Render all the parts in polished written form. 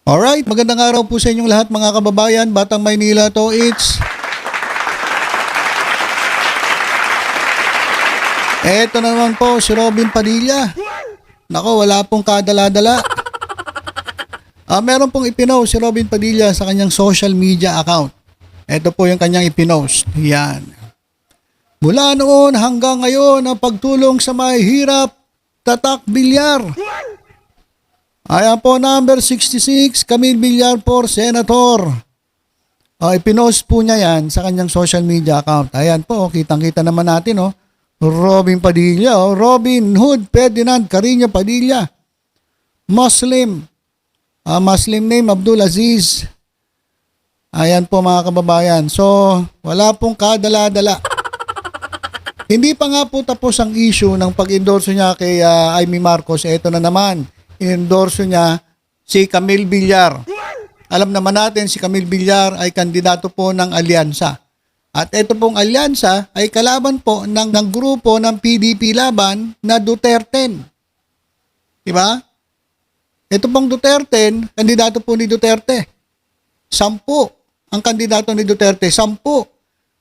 Alright, magandang araw po sa inyong lahat mga kababayan. Batang Maynila to, Eto naman po si Robin Padilla. Nako, wala pong kadala-dala. Meron pong ipinost si Robin Padilla sa kanyang social media account. Ito po yung kanyang ipinost. Yan. Mula noon hanggang ngayon ang pagtulong sa mahihirap, Tatak Villar. Ayan po, number 66, Camille Villar for Senator. Ipinost po niya yan sa kanyang social media account. Ayan po, kitang-kita naman natin, Robin Padilla, Robin Hood Ferdinand Carino Padilla. Muslim. Muslim name, Abdul Aziz. Ayan po mga kababayan. So, wala pong kadala-dala. Hindi pa nga po tapos ang issue ng pag-endorso niya kay Amy Marcos. Ito na naman. Endorso niya si Camille Villar. Alam naman natin si Camille Villar ay kandidato po ng alyansa. At ito pong alyansa ay kalaban po ng grupo ng PDP laban na Duterte. Diba? Ito pong Duterte, kandidato po ni Duterte. 10 ang kandidato ni Duterte. 10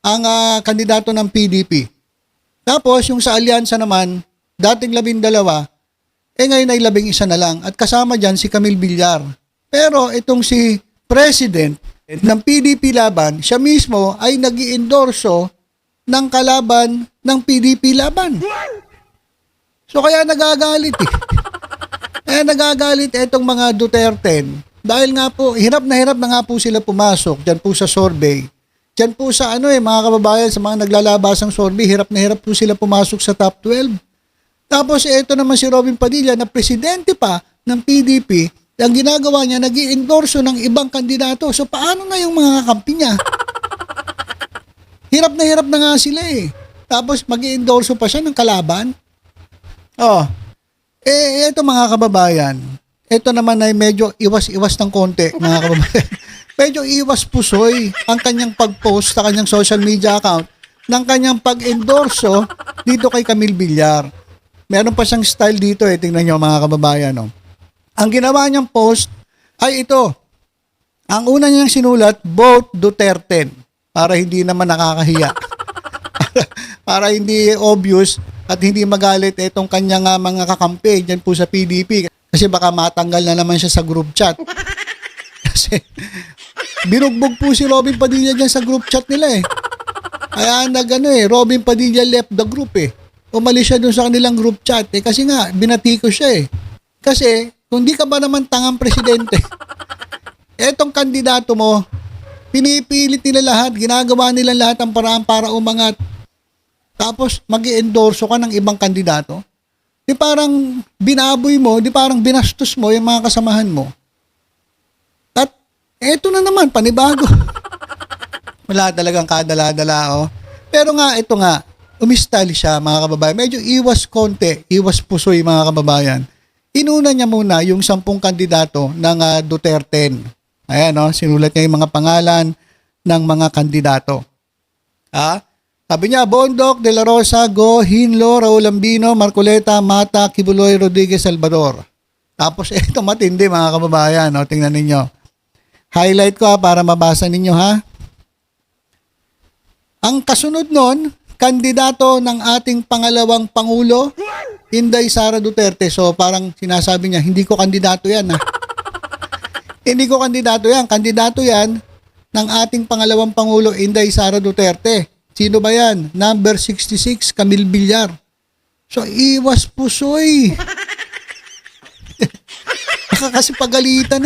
ang kandidato ng PDP. Tapos yung sa alyansa naman, dating 12, ngayon ay 11 na lang at kasama dyan si Camille Villar. Pero itong si President ng PDP laban, siya mismo ay nag-i-endorso ng kalaban ng PDP laban. So kaya nagagalit nagagalit itong mga Duterte dahil nga po, hirap na nga po sila pumasok dyan po sa survey. Dyan po sa mga kababayan, sa mga naglalabasang survey, hirap na hirap po sila pumasok sa top 12. Tapos ito naman si Robin Padilla na presidente pa ng PDP, ang ginagawa niya, nag-i-endorso ng ibang kandidato. So paano na yung mga kakampi niya? Hirap na nga sila Tapos mag-i-endorso pa siya ng kalaban. Ito mga kababayan, ito naman ay medyo iwas-iwas ng konti mga kababayan. Medyo iwas pusoy ang kanyang pag-post sa kanyang social media account ng kanyang pag-endorso dito kay Camille Villar. Meron pa siyang style dito tingnan nyo mga kababayan. Ang ginawa niyang post ay ito. Ang una niyang sinulat, vote Duterte. Para hindi naman nakakahiya. Para hindi obvious at hindi magalit itong kanyang mga kakampi dyan po sa PDP. Kasi baka matanggal na naman siya sa group chat. Kasi binugbog po si Robin Padilla dyan sa group chat nila Kaya Robin Padilla left the group Umalis siya dun sa kanilang group chat kasi nga binatiko siya Kasi kung di ka ba naman tangang presidente, etong kandidato mo, pinipilit nila lahat, ginagawa nila lahat ang paraan para umangat. Tapos mag-i-endorso ka ng ibang kandidato. Di parang binaboy mo, di parang binastos mo yung mga kasamahan mo. At eto na naman, panibago. Wala talagang kadala-dala Pero nga, ito nga, umistyle siya mga kababayan. Medyo iwas konti, iwas pusoy mga kababayan. Inuna niya muna yung 10 kandidato ng Duterte. Ayan, sinulat niya yung mga pangalan ng mga kandidato. Sabi niya, Bondoc, De La Rosa, Go, Hinlo, Raul Ambino, Marcoleta, Mata, Kibuloy, Rodriguez, Salvador. Tapos ito matindi mga kababayan. Tingnan ninyo. Highlight ko para mabasa ninyo Ang kasunod nun, kandidato ng ating pangalawang Pangulo, Inday Sara Duterte. So parang sinasabi niya, hindi ko kandidato yan Hindi ko kandidato yan. Kandidato yan ng ating pangalawang Pangulo, Inday Sara Duterte. Sino ba yan? Number 66, Camille Villar. So iwas pusoy. Baka kasi pagalitan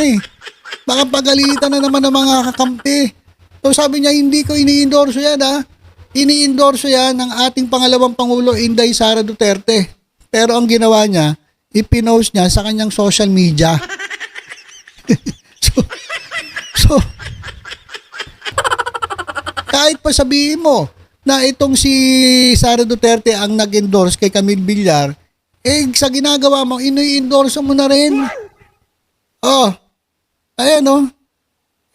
Baka pagalitan na naman ng mga kakampi. So sabi niya, hindi ko ini-endorso yan Ini-endorso yan ng ating pangalawang Pangulo, Inday Sara Duterte. Pero ang ginawa niya, ipinost niya sa kanyang social media. so, kahit pa sabihin mo na itong si Sara Duterte ang nag-endorse kay Camille Villar, sa ginagawa mo, ini-endorso mo na rin. Ayan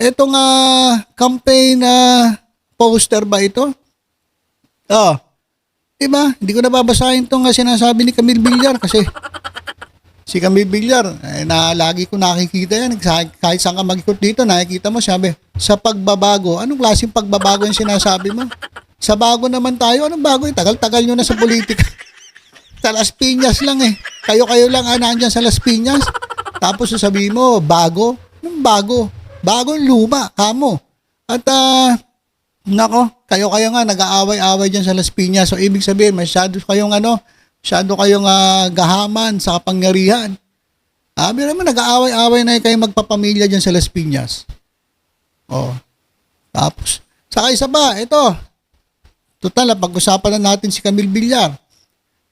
Itong campaign poster ba ito? Diba? Hindi ko nababasahin itong sinasabi ni Camille Villar kasi Si Camille Villar, na lagi ko nakikita yan. Kahit saan ka mag-ikot dito, nakikita mo, sabi, sa pagbabago. Anong klaseng pagbabago yung sinasabi mo? Sa bago naman tayo. Anong bago? Tagal-tagal nyo na sa politika. Sa Las Piñas lang eh. Kayo-kayo lang nandyan sa Las Piñas. Tapos sasabihin mo, bago? Anong bago? Bagong luma, kamo. At, nako, kayo-kayo nga, nag-aaway-aaway dyan sa Las Piñas. So, ibig sabihin, masyado kayong gahaman sa kapangyarihan. Sabi naman, nag-aaway-aaway na kayo magpapamilya dyan sa Las Piñas. Oh. Tapos, saka isa ba, ito. Total, pag-usapan na natin si Camille Villar.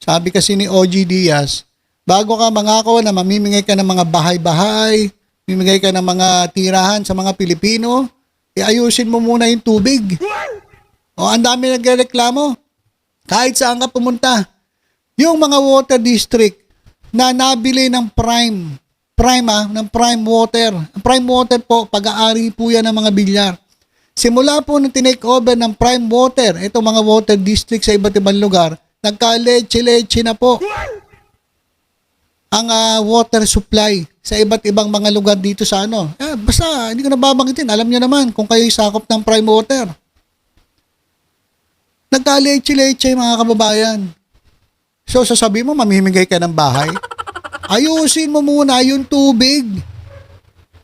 Sabi kasi ni OG Diaz, bago ka mangako na mamimigay ka ng mga bahay-bahay, mamimigay ka ng mga tirahan sa mga Pilipino, ayusin mo muna yung tubig. O, ang dami nagreklamo. Kahit saan ka pumunta. Yung mga water district na nabili ng prime water. Ang prime water po, pag-aari po yan ng mga Villar. Simula po nung tinake over ng prime water, itong mga water district sa iba't ibang lugar, nagka-leche-leche na po ang water supply sa iba't ibang mga lugar dito sa basta, hindi ko nababanggitin. Alam niyo naman kung kayo sakop ng prime water. Nagka-leche-leche mga kababayan. So, sasabihin mo, mamimigay ka ng bahay? Ayusin mo muna yung tubig.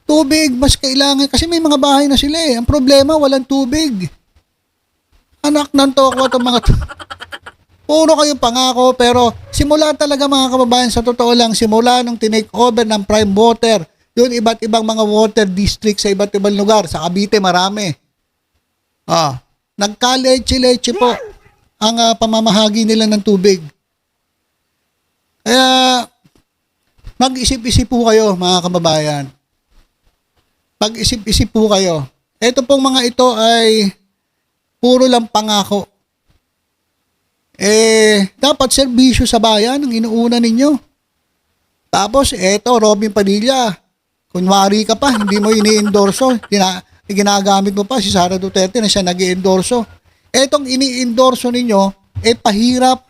Tubig, mas kailangan. Kasi may mga bahay na sila eh. Ang problema, walang tubig. Anak ng toko itong mga puro kayo pangako, pero simula talaga mga kababayan, sa totoo lang, simula nung tinake over ng prime water, yun iba't ibang mga water district sa iba't ibang lugar. Sa Cavite, marami. Nagka-leche-leche po ang pamamahagi nila ng tubig. Kaya, mag-isip-isip po kayo, mga kababayan. Mag-isip-isip po kayo. Ito pong mga ito ay puro lang pangako. Dapat serbisyo sa bayan ang inuuna ninyo. Tapos, eto, Robin Padilla. Kunwari ka pa, hindi mo ini-endorso. Ginagamit mo pa si Sara Duterte na siya nag-i-endorso. Etong ini-endorso ninyo, pahirap.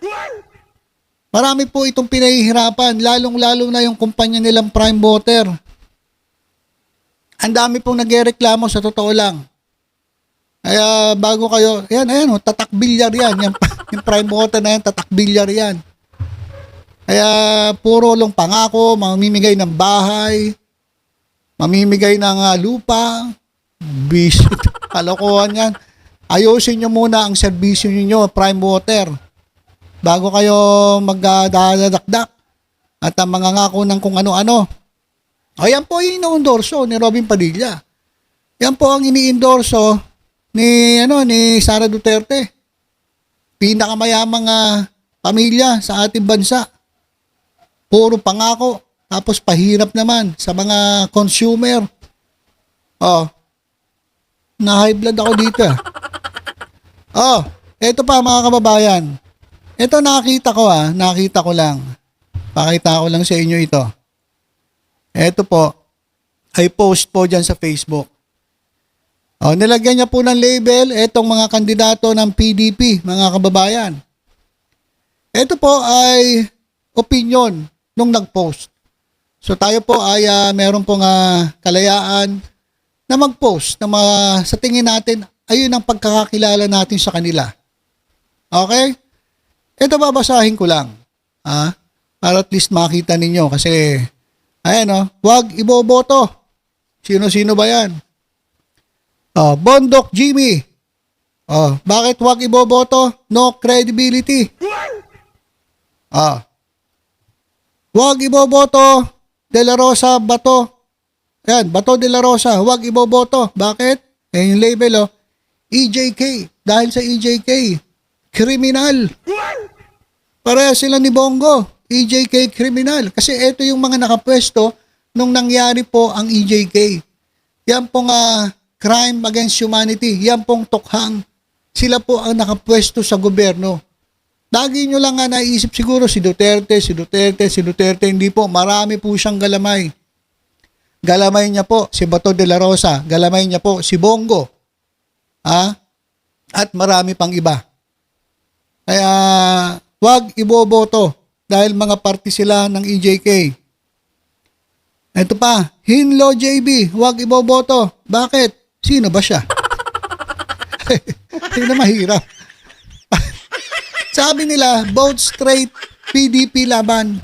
Marami po itong pinahihirapan, lalong-lalo na yung kumpanya nilang Prime Water. Ang dami pong nagreklamo sa totoo lang. Kaya bago kayo, ayan, tatak bilyar yan. Yung Prime Water na yan, tatak bilyar yan. Kaya puro lang pangako, mamimigay ng bahay, mamimigay ng lupa, bisyo, kalokohan yan. Ayusin nyo muna ang serbisyo niyo, Prime Water, bago kayo magdadakdak at mga ngako ng kung ano-ano. Ayan po yung ino-endorso ni Robin Padilla. Yan po ang ini-endorso ni Sara Duterte. Pinakamayamang pamilya sa ating bansa. Puro pangako, tapos pahirap naman sa mga consumer. Na-high blood ako dito. Eto pa mga kababayan. Ito nakita ko lang. Pakita ko lang sa inyo ito. Ito po, ay post po dyan sa Facebook. Nilagyan niya po ng label, etong mga kandidato ng PDP, mga kababayan. Ito po ay opinion nung nag-post. So tayo po ay meron pong kalayaan na mag-post na sa tingin natin, ayun ang pagkakakilala natin sa kanila. Okay? Ito babasahin ko lang. Para at least makita ninyo kasi wag iboboto. Sino-sino ba yan? Bondok Jimmy. Bakit wag iboboto? No credibility. Wag iboboto. De La Rosa Bato. Ayan, Bato de la Rosa. Wag iboboto. Bakit? Yung label, EJK. Dahil sa EJK, kriminal. Pareha sila ni Bongo. EJK kriminal. Kasi ito yung mga nakapwesto nung nangyari po ang EJK. Yan pong crime against humanity. Yan pong tukhang. Sila po ang nakapwesto sa gobyerno. Lagi nyo lang naisip siguro si Duterte. Hindi po. Marami po siyang galamay. Galamay niya po si Bato de la Rosa. Galamay niya po si Bongo. At marami pang iba. Kaya wag iboboto. Dahil mga party sila ng EJK. Ito pa, Hinlo JB, huwag iboboto. Bakit? Sino ba siya? Hindi na mahirap. Sabi nila, vote straight, PDP laban.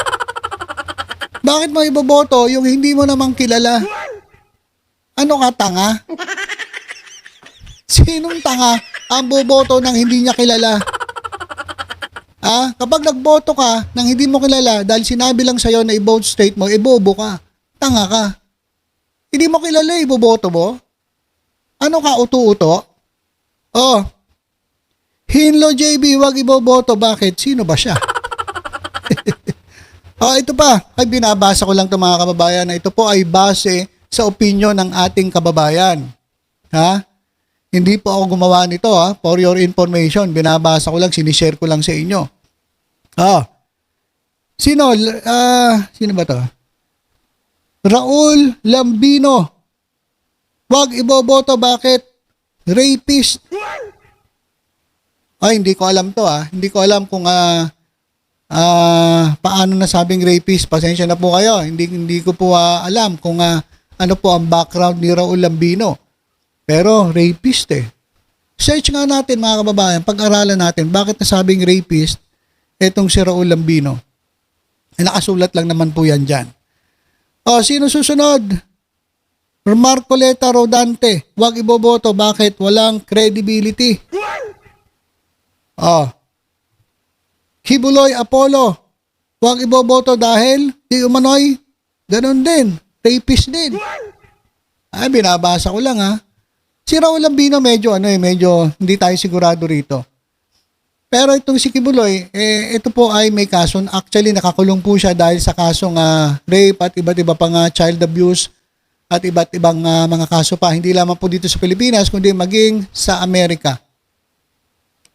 Bakit mo iboboto yung hindi mo namang kilala? Ano ka, tanga? Sinong tanga ang boboto ng hindi niya kilala? Kapag nagboto ka ng hindi mo kilala dahil sinabi lang sa'yo na i-vote straight mo, ibobo ka. Tanga ka. Hindi mo kilala, iboboto mo? Ano ka, uto-uto? Oh, Hinlo JB, wag iboboto. Bakit? Sino ba siya? Ito pa. Ay, binabasa ko lang ito mga kababayan na ito po ay base sa opinion ng ating kababayan. Hindi po ako gumawa nito for your information. Binabasa ko lang, sinishare ko lang sa inyo. Sino ba to? Raul Lambino. Wag iboboto. Bakit? Rapist. Ay, hindi ko alam to Hindi ko alam kung paano nasabing rapist. Pasensya na po kayo. Hindi ko po alam kung ano po ang background ni Raul Lambino. Pero rapist Search nga natin mga kababayan, pag-aralan natin bakit nasabing rapist etong si Raul Lambino. Nakasulat lang naman po yan dyan. Sino susunod? Marcoleta Rodante, wag iboboto. Bakit? Walang credibility. Kibuloy Apollo, wag iboboto dahil di umano'y ganun din. Rapist din. Binabasa ko lang Si Raul Lambino medyo hindi tayo sigurado rito. Pero itong si Kibuloy, ito po ay may kaso. Actually, nakakulong po siya dahil sa kasong rape at iba't iba pang child abuse at iba't ibang mga kaso pa. Hindi lamang po dito sa Pilipinas, kundi maging sa Amerika.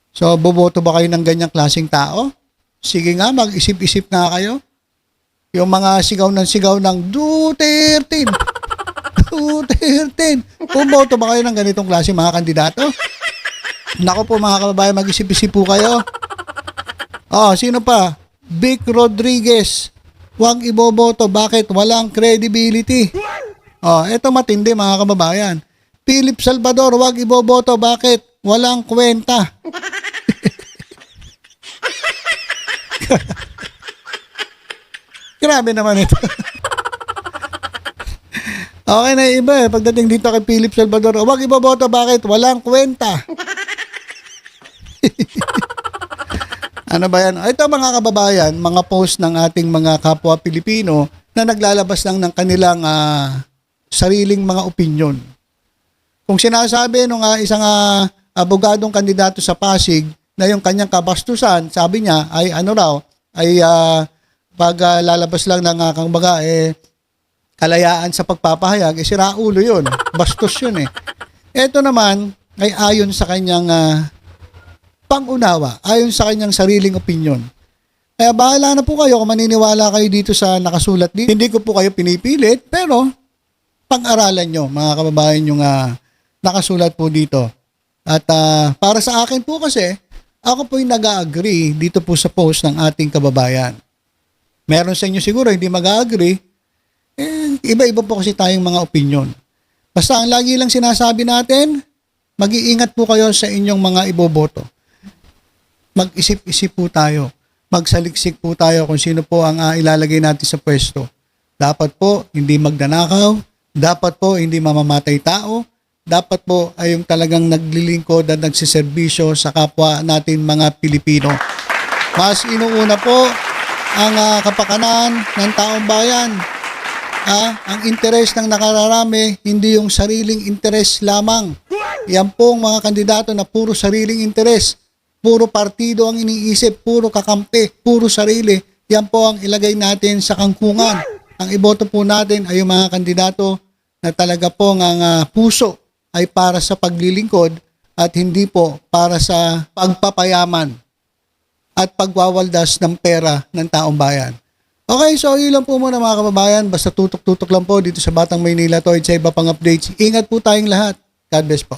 So, boboto ba kayo ng ganyang klaseng tao? Sige nga, mag-isip-isip nga kayo. Yung mga sigaw ng Duterte. Duterte. Boboto ba kayo ng ganitong klase mga kandidato? Nako po mga kababayan, mag-isip-isip po kayo. Sino pa? Vic Rodriguez. Huwag iboboto. Bakit? Walang credibility. Eto matindi mga kababayan. Philip Salvador, huwag iboboto. Bakit? Walang kwenta. Grabe naman ito. Okay na iba pagdating dito kay Philip Salvador, huwag iboboto. Bakit? Walang kwenta. Ano ba yan? Ito mga kababayan, mga post ng ating mga kapwa Pilipino na naglalabas lang ng kanilang sariling mga opinion. Kung sinasabi nung isang abogadong kandidato sa Pasig na yung kanyang kabastusan, sabi niya ay lalabas lang ng kalayaan sa pagpapahayag, sira ulo yun. Bastos yun Ito naman ay ayon sa kanyang pangunawa, ayon sa kanyang sariling opinion. Kaya bahala na po kayo kung maniniwala kayo dito sa nakasulat dito. Hindi ko po kayo pinipilit, pero pag-aralan nyo, mga kababayan, yung nakasulat po dito. At para sa akin po kasi, ako po yung nag-agree dito po sa post ng ating kababayan. Meron sa inyo siguro hindi mag-agree, iba-iba po kasi tayong mga opinion. Basta ang lagi lang sinasabi natin, mag-iingat po kayo sa inyong mga iboboto. Mag-isip-isip po tayo. Magsaliksik po tayo kung sino po ang ilalagay natin sa pwesto. Dapat po hindi magdanakaw, dapat po hindi mamamatay tao, dapat po ay yung talagang naglilingkod at nagsiservisyo sa kapwa natin mga Pilipino. Mas inuuna po ang kapakanan ng taong bayan. Ang interes ng nakararami, hindi yung sariling interes lamang. Yan pong mga kandidato na puro sariling interes, puro partido ang iniisip, puro kakampi, puro sarili. Yan po ang ilagay natin sa kangkungan. Ang iboto po natin ay yung mga kandidato na talaga pong ang puso ay para sa paglilingkod at hindi po para sa pagpapayaman at pagwawaldas ng pera ng taong bayan. Okay, so yun lang po muna mga kababayan. Basta tutok-tutok lang po dito sa Batang Maynila to at sa iba pang updates. Ingat po tayong lahat. God bless po.